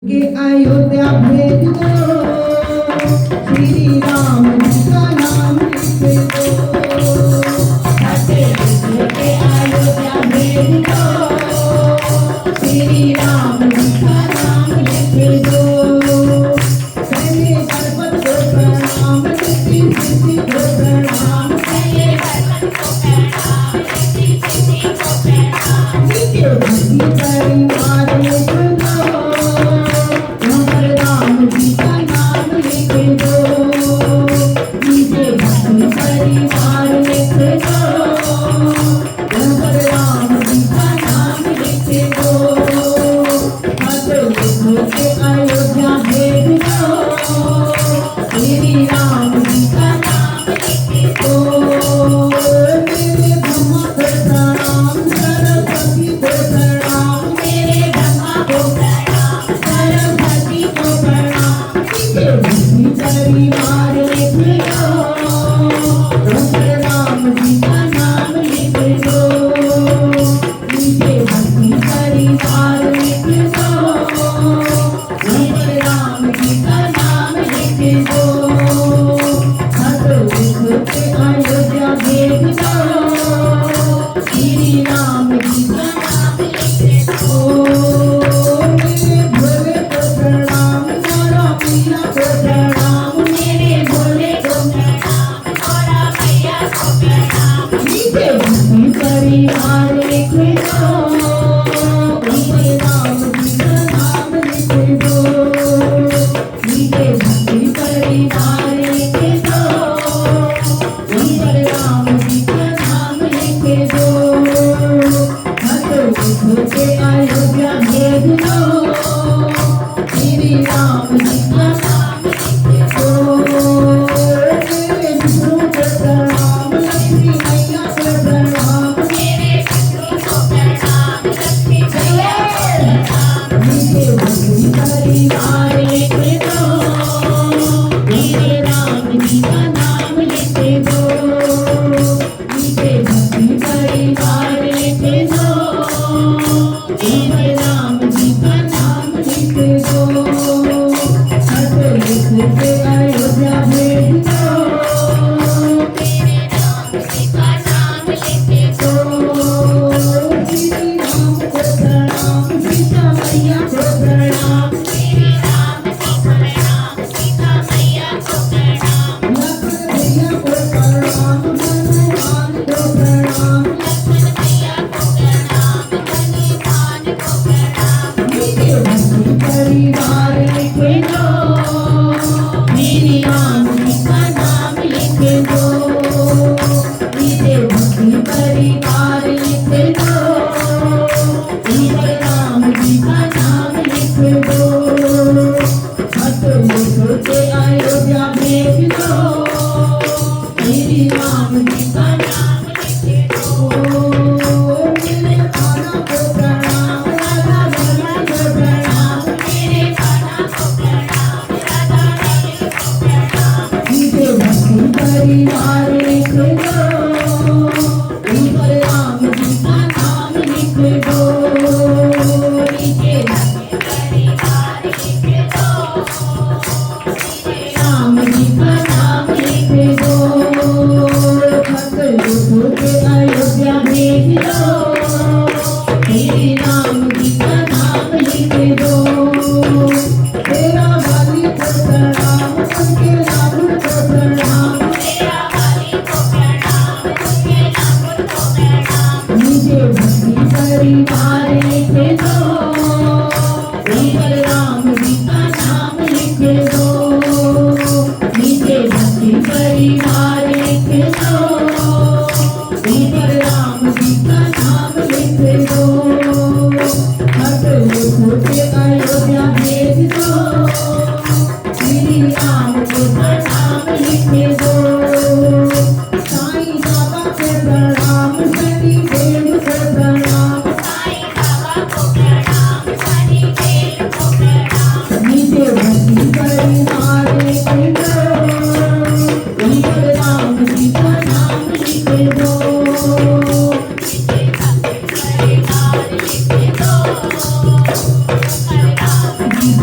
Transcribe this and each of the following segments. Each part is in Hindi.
के अयोध्या भेज दो, श्री राम जी का नाम लिख दो। के अयोध्या भेज दो, श्री राम जी का नाम लिख दो। पहले पर्वत को प्रणाम, सिद्धि को प्रणाम, पहले पर्वत को प्रणाम, सिद्धि को प्रणाम। नीचे भक्ति परिवार लिख दो, राम जी का नाम लिख दो। नीचे भक्ति परिवार लिख दो, राम जी का नाम लिख दो। के अयोध्या भेज दो, श्री राम जी का नाम लिख दो। मेरे ब्रह्मा को प्रणाम, सरस्वती को प्रणाम, मेरे ब्रह्मा को प्रणाम, सरस्वती को प्रणाम। भक्ति परिवार लिख दो, राम जी का नाम लिख दो। नीचे भक्ति परिवार लिख दो, राम जी का नाम लिख दो। के अयोध्या भेज दो, श्री राम जी का नाम लिख दो। मेरे भोले को प्रणाम, मोरा मैया को प्रणाम, मेरे भोले को प्रणाम, मोरा मैया को प्रणाम। नीचे भक्ति परिवार लिख दो, राम जी का नाम लिख दो। नीचे भक्ति परिवार लिख दो, राम जी का नाम लिख दो। के अयोध्या भेज दो, श्री राम जी का नाम लिख दो। मेरे विष्णु को प्रणाम, लक्ष्मी मैया को प्रणाम, मेरे विष्णु को प्रणाम, लक्ष्मी मैया को प्रणाम। नीचे भक्ति परिवार लिख दो, मेरे राम जी का नाम लिख दो। नीचे भक्ति परिवार लिख दो, राम जी का नाम लिख दो।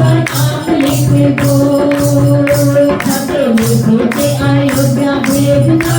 पर नाम लिख दो, छपे लिखे से अयोध्या भेजना